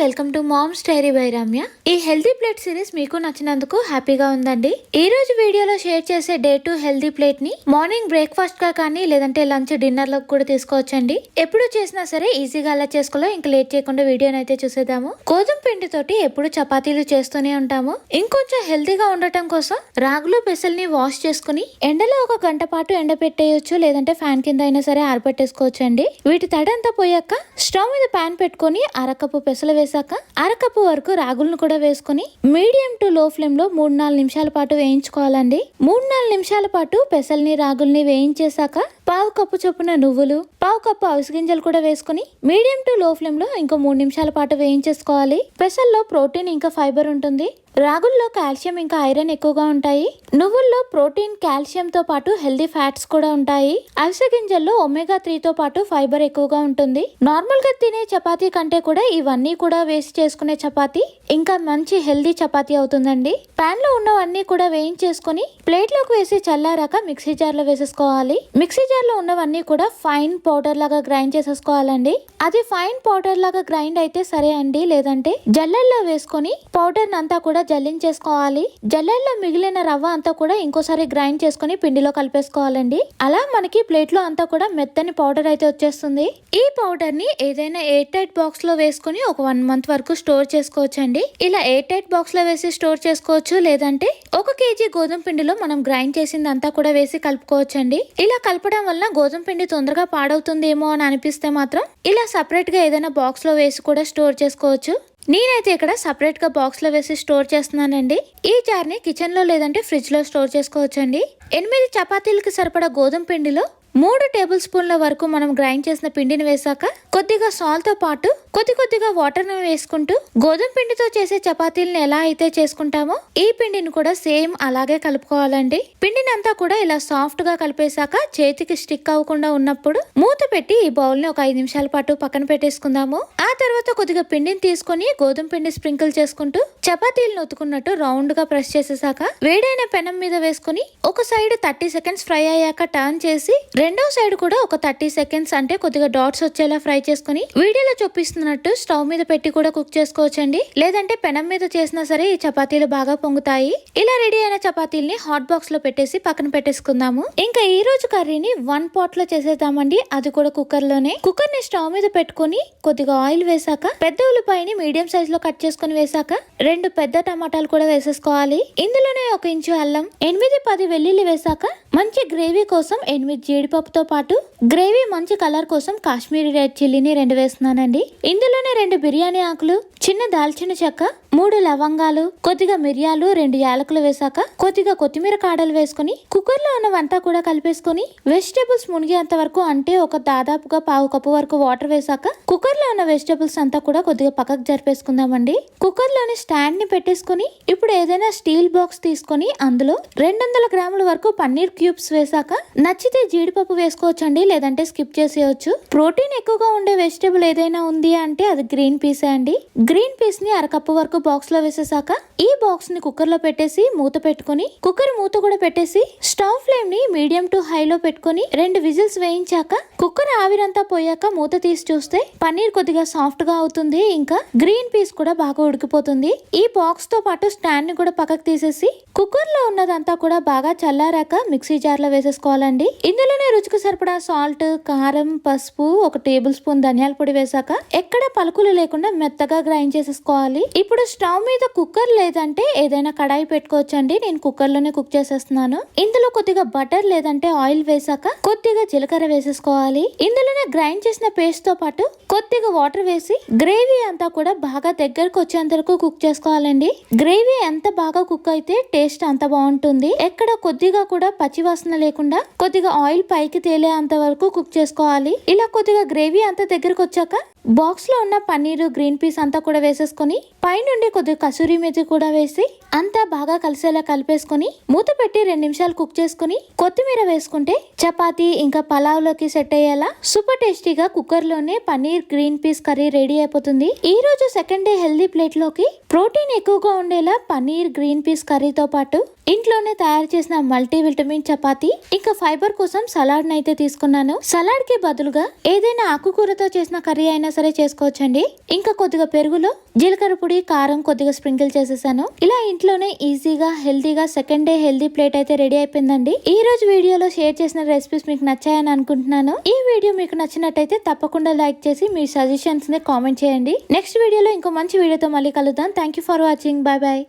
Welcome to mom's diary by Ramya. ఈ healthy plate series మీకు నచ్చినందుకు హ్యాపీగా ఉందండి. ఈ రోజు వీడియోలో షేర్ చేసే డే 2 హెల్తీ ప్లేట్ ని మార్నింగ్ బ్రేక్ఫాస్ట్ గా కానీ లేదంటే లంచ్ డిన్నర్ లోకి కూడా తీసుకోవచ్చండి. ఎప్పుడు చేసినా సరే ఈజీగా అలా చేసుకోవాలి. ఇంకా లేట్ చేయకుండా వీడియోని అయితే చూసేద్దాము. గోధుమ పిండి తోటి ఎప్పుడు చపాతీలు చేస్తూనే ఉంటాము. ఇంకొంచెం హెల్తీగా ఉండటం కోసం రాగులు పెసల్ని వాష్ చేసుకుని ఎండలో 1 గంట పాటు ఎండబెట్టేయచ్చు, లేదంటే ఫ్యాన్ కింద అయినా సరే ఆరబెట్టేసుకోవచ్చు అండి. వీటి తడంతా పోయాక స్టవ్ మీద ప్యాన్ పెట్టుకుని అరకప్పు పెసలు వేసాక అరకప్పు వరకు రాగులను కూడా వేసుకుని మీడియం టు లో ఫ్లేమ్ లో 3-4 నిమిషాల పాటు వేయించుకోవాలండి. 3-4 నిమిషాల పాటు పెసల్ని రాగుల్ని వేయించేసాక పావు కప్పు చొప్పున నువ్వులు, పావు కప్పు అవిసె గింజలు కూడా వేసుకుని మీడియం టు లో ఫ్లేమ్ లో ఇంకో 3 నిమిషాల పాటు వేయించేసుకోవాలి. పెసల్లో ప్రోటీన్ ఇంకా ఫైబర్ ఉంటుంది. రాగుల్లో కాల్షియం ఇంకా ఐరన్ ఎక్కువగా ఉంటాయి. నువ్వుల్లో ప్రోటీన్, కాల్షియం తో పాటు హెల్దీ ఫ్యాట్స్ కూడా ఉంటాయి. అవిసె గింజల్లో ఒమేగా 3 తో పాటు ఫైబర్ ఎక్కువగా ఉంటుంది. నార్మల్ గా తినే చపాతీ కంటే కూడా ఇవన్నీ కూడా వేసి చేసుకునే చపాతీ ఇంకా మంచి హెల్దీ చపాతీ అవుతుందండి. పాన్ లో ఉన్నవన్నీ కూడా వేయించేసుకుని ప్లేట్ లోకి వేసి చల్లారాక మిక్సీ జార్ లో వేసేసుకోవాలి. మిక్సీ జార్ లో ఉన్నవన్నీ కూడా ఫైన్ పౌడర్ లాగా గ్రైండ్ చేసేసుకోవాలండి. అది ఫైన్ పౌడర్ లాగా గ్రైండ్ అయితే సరే అండి, లేదంటే జల్లెల్లో వేసుకొని పౌడర్ అంతా కూడా జల్లించేసుకోవాలి. జల్లెల్లో మిగిలిన రవ్వ అంతా కూడా ఇంకోసారి గ్రైండ్ చేసుకుని పిండిలో కలిపేసుకోవాలండి. అలా మనకి ప్లేట్ లో అంతా కూడా మెత్తని పౌడర్ అయితే వచ్చేస్తుంది. ఈ పౌడర్ ని ఏదైనా ఎయిర్ టైట్ బాక్స్ లో వేసుకుని ఒక 1 మంత్ వరకు స్టోర్ చేసుకోవచ్చండి. ఇలా ఎయిర్ టైట్ బాక్స్ లో వేసి స్టోర్ చేసుకోవచ్చు, లేదంటే 1 కేజీ గోధుమ పిండిలో మనం గ్రైండ్ చేసింది అంతా కూడా వేసి కలుపుకోవచ్చండి. ఇలా కలపడం వల్ల గోధుమ పిండి తొందరగా పాడవుతుందేమో అని అనిపిస్తే మాత్రం ఇలా సపరేట్ గా ఏదైనా బాక్స్ లో వేసి కూడా స్టోర్ చేసుకోవచ్చు. నేనైతే ఇక్కడ సపరేట్ గా బాక్స్ లో వేసి స్టోర్ చేస్తున్నానండి. ఈ జార్ ని కిచెన్ లో లేదంటే ఫ్రిడ్జ్ లో స్టోర్ చేసుకోవచ్చండి. 8 చపాతీలకి సరిపడా గోధుమ పిండిలో 3 టేబుల్ స్పూన్ల వరకు మనం గ్రైండ్ చేసిన పిండిని వేసాక కొద్దిగా సాల్ట్ తో పాటు కొద్దిగా వాటర్ ని వేసుకుంటూ గోధుమ పిండితో చేసే చపాతీలను ఎలా అయితే చేసుకుంటామో ఈ పిండిని కూడా సేమ్ అలాగే కలుపుకోవాలండి. పిండిని అంతా కూడా ఇలా సాఫ్ట్ గా కలిపేశాక చేతికి స్టిక్ అవ్వకుండా ఉన్నప్పుడు మూత పెట్టి ఈ బౌల్ ని ఒక 5 నిమిషాల పాటు పక్కన పెట్టేసుకుందాము. ఆ తర్వాత కొద్దిగా పిండిని తీసుకొని గోధుమ పిండి స్ప్రింకిల్ చేసుకుంటూ చపాతీలను ఒత్తుకున్నట్టు రౌండ్ గా ప్రెస్ చేసేసాక వేడైన పెనం మీద వేసుకుని ఒక సైడ్ 30 సెకండ్స్ ఫ్రై అయ్యాక టర్న్ చేసి రెండో సైడ్ కూడా ఒక 30 సెకండ్స్ అంటే కొద్దిగా డాట్స్ వచ్చేలా ఫ్రై చేసుకుని వీడియోలో చూపిస్తున్నట్టు స్టవ్ మీద పెట్టి కూడా కుక్ చేసుకోవచ్చండి, లేదంటే పెనం మీద చేసినా సరే ఈ చపాతీలు బాగా పొంగుతాయి. ఇలా రెడీ అయిన చపాతీల్ని హాట్ బాక్స్ లో పెట్టేసి పక్కన పెట్టేసుకుందాము. ఇంకా ఈ రోజు కర్రీని 1 పాట్ లో చేసేద్దామండి, అది కూడా కుక్కర్ లోనే. కుక్కర్ ని స్టవ్ మీద పెట్టుకుని కొద్దిగా ఆయిల్ వేసాక పెద్ద ఉల్లిపాయని మీడియం సైజ్ లో కట్ చేసుకుని వేసాక 2 పెద్ద టమాటాలు కూడా వేసేసుకోవాలి. ఇందులోనే 1 ఇంచు అల్లం, 8-10 వెల్లుల్లి వేసాక మంచి గ్రేవీ కోసం 8 జీడిపప్పుతో పాటు గ్రేవీ మంచి కలర్ కోసం కాశ్మీరీ రెడ్ చిల్లీని 2 వేస్తున్నానండి. ఇందులోనే 2 బిర్యానీ ఆకులు, చిన్న దాల్చిన చెక్క, 3 లవంగాలు, కొద్దిగా మిరియాలు, 2 యాలకులు వేసాక కొద్దిగా కొత్తిమీర కాడలు వేసుకుని కుక్కర్ లో ఉన్నవంతా కూడా కలిపేసుకుని వెజిటేబుల్స్ మునిగేంత వరకు అంటే ఒక దాదాపుగా పావు కప్పు వరకు వాటర్ వేసాక కుక్కర్ లో ఉన్న వెజిటేబుల్స్ అంతా కూడా కొద్దిగా పక్కకు జరిపేసుకుందామండి. కుక్కర్ లోని స్టాండ్ ని పెట్టేసుకుని ఇప్పుడు ఏదైనా స్టీల్ బాక్స్ తీసుకుని అందులో 200 గ్రాముల వరకు పన్నీర్ క్యూబ్స్ వేసాక నచ్చితే జీడిపప్పు వేసుకోవచ్చండి, లేదంటే స్కిప్ చేసేయచ్చు. ప్రోటీన్ ఎక్కువగా ఉండే వెజిటేబుల్ ఏదైనా ఉంది అంటే అది గ్రీన్ పీస్ అండి. గ్రీన్ పీస్ ని అరకప్పు వరకు బాక్స్ లో వేసేసాక ఈ బాక్స్ ని కుక్కర్ లో పెట్టేసి మూత పెట్టుకుని కుక్కర్ మూత కూడా పెట్టేసి స్టవ్ ఫ్లేమ్ ని మీడియం టు హై లో పెట్టుకుని 2 విజిల్స్ వేయించాక కుక్కర్ ఆవిరంతా పోయాక మూత తీసి చూస్తే పన్నీర్ కొద్దిగా సాఫ్ట్ గా అవుతుంది, ఇంకా గ్రీన్ పీస్ కూడా బాగా ఉడికిపోతుంది. ఈ బాక్స్ తో పాటు స్టాండ్ ని కూడా పక్కకు తీసేసి కుక్కర్ లో ఉన్నదంతా కూడా బాగా చల్లారాక మిక్సీ జార్ లో వేసేసుకోవాలండి. ఇందులోనే రుచికి సరిపడా సాల్ట్, కారం, పసుపు, 1 టేబుల్ స్పూన్ ధనియాల పొడి వేసాక ఎక్కడ పలుకులు లేకుండా మెత్తగా గ్రైండ్ చేసేసుకోవాలి. ఇప్పుడు స్టవ్ మీద కుక్కర్ లేదంటే ఏదైనా కడాయి పెట్టుకోవచ్చండి. నేను కుక్కర్ లోనే కుక్ చేసేస్తున్నాను. ఇందులో కొద్దిగా బటర్ లేదంటే ఆయిల్ వేసాక కొద్దిగా జీలకర్ర వేసేసుకోవాలి. ఇందులోనే గ్రైండ్ చేసిన పేస్ట్ తో పాటు కొద్దిగా వాటర్ వేసి గ్రేవీ అంతా కూడా బాగా దగ్గరకు వచ్చేంత వరకు కుక్ చేసుకోవాలండి. గ్రేవీ ఎంత బాగా కుక్ అయితే టేస్ట్ అంత బాగుంటుంది. ఎక్కడ కొద్దిగా కూడా పచ్చివాసన లేకుండా కొద్దిగా ఆయిల్ పైకి తేలేంత వరకు కుక్ చేసుకోవాలి. ఇలా కొద్దిగా గ్రేవీ అంతా దగ్గరకు వచ్చాక బాక్స్ లో ఉన్న పన్నీరు, గ్రీన్ పీస్ అంతా కూడా వేసేసుకుని పైనుండి కొద్దిగా కసూరి మేతి కూడా వేసి అంతా బాగా కలిసేలా కలిపేసుకుని మూత పెట్టి 2 నిమిషాలు కుక్ చేసుకుని కొత్తిమీర వేసుకుంటే చపాతీ ఇంకా పలావ్ లోకి సెట్ అయ్యేలా సూపర్ టేస్టీగా కుక్కర్ లోనే paneer green peas curry ready అయిపోతుంది. ఈ రోజు సెకండ్ డే హెల్దీ ప్లేట్ లోకి ప్రోటీన్ ఎక్కువగా ఉండేలా పన్నీర్ గ్రీన్ పీస్ కర్రీతో పాటు ఇంట్లోనే తయారు చేసిన మల్టీ విటమిన్ చపాతి ఇంకా ఫైబర్ కోసం సలాడ్ అయితే తీసుకున్నాను. సలాడ్ కి బదులుగా ఏదైనా ఆకుకూరతో చేసిన కర్రీ అయినా సరే చేసుకోవచ్చండి. ఇంకా కొద్దిగా పెరుగులో జీలకర్ర పొడి, కారం కొద్దిగా స్ప్రింకిల్ చేసేసాను. ఇలా ఇంట్లోనే ఈజీగా హెల్తీగా సెకండ్ డే హెల్తీ ప్లేట్ అయితే రెడీ అయిపోయిందండి. ఈ రోజు వీడియోలో షేర్ చేసిన రెసిపీస్ మీకు నచ్చాయని అనుకుంటున్నాను. ఈ వీడియో మీకు నచ్చినట్టయితే తప్పకుండా లైక్ చేసి మీ సజెషన్స్ ని కామెంట్ చేయండి. నెక్స్ట్ వీడియోలో ఇంకో మంచి వీడియోతో మళ్ళీ కలుద్దాం. Thank you for watching. Bye bye.